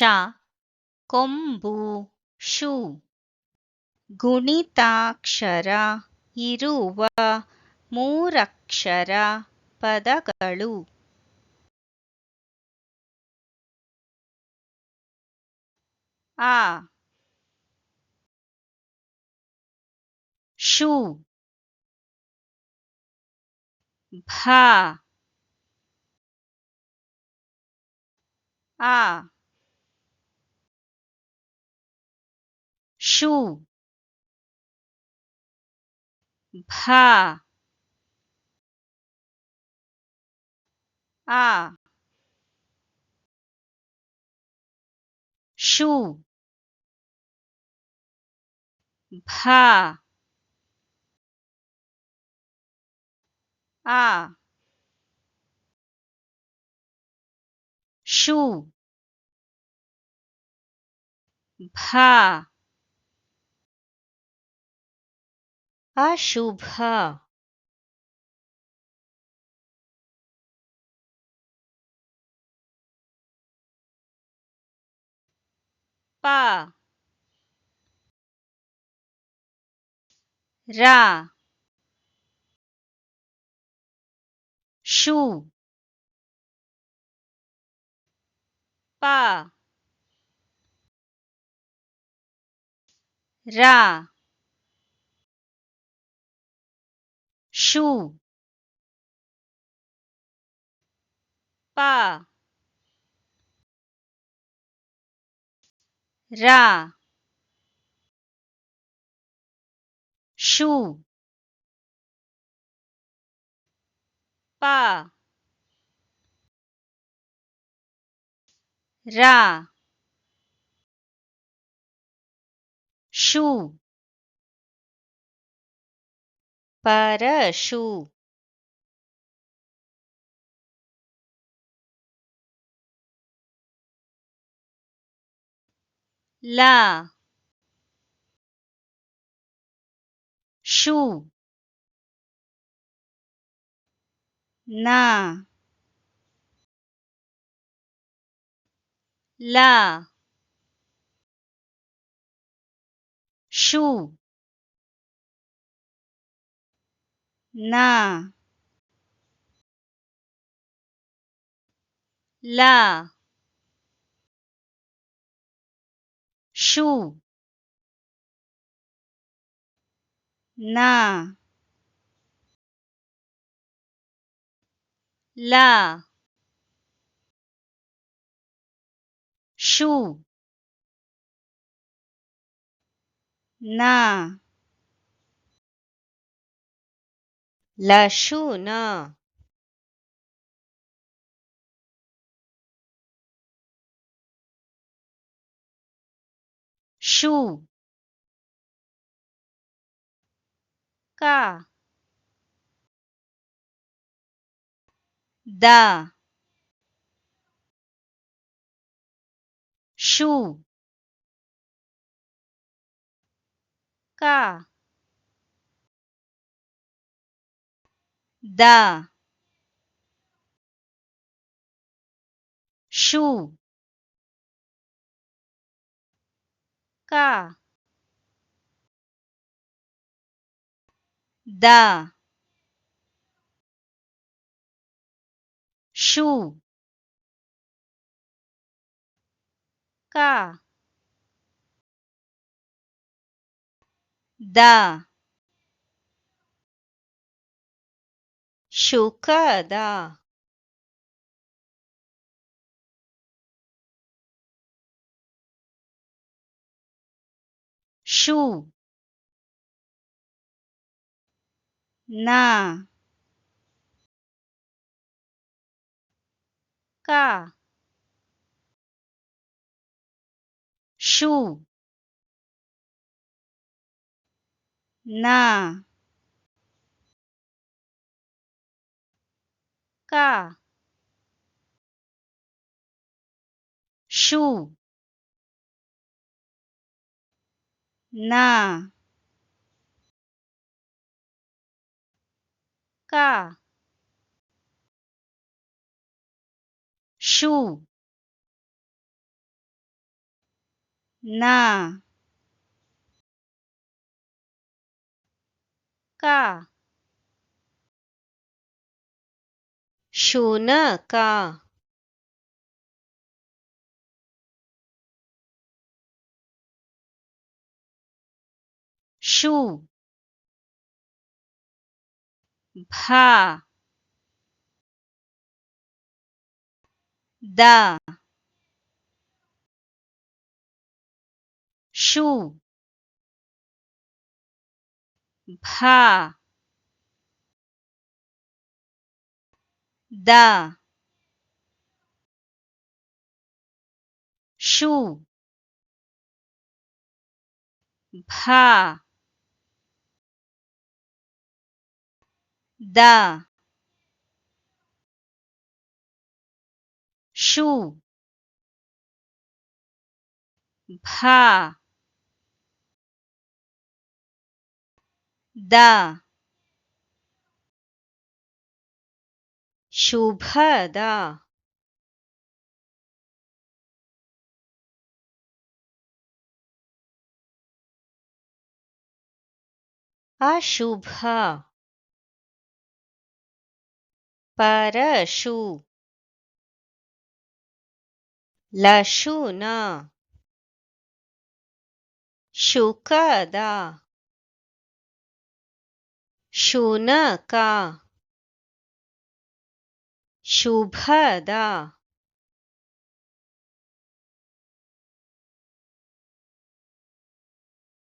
ಶ ಕೊಂಬು ಶು ಗುಣಿತಾಕ್ಷರ ಇರುವ ಮೂರಕ್ಷರ ಪದಗಳು. ಆ ಶು ಭ ಆ ಶು ಭ ಆ ಶು ಭ ಆ ಶು ಭ ಅಶುಭ. ಪ ರ ಶು ಪ ರ ಶು ಪ ರ ಶು ಪ ರ ಶು ಪರಶು. ಲ ಶು ನ ಲ ಶು ನ ಲ ಶು ನ ಲ ಶು ನ ಲಶುನ. ಶು ಕ ದ ಶು ಕ ದ ಶು ಕ ದ ಶು ಕ ದ ಶುಕದ. ಶು ನ ಕ ಶು ನ ಕ ಶು ನ ಕ ಶು ना का शुनका शू भा दा शू भा दा शू भा दा शू भा दा शुभदा अशुभ परशु लशुन शुकदा शुनका शुभदा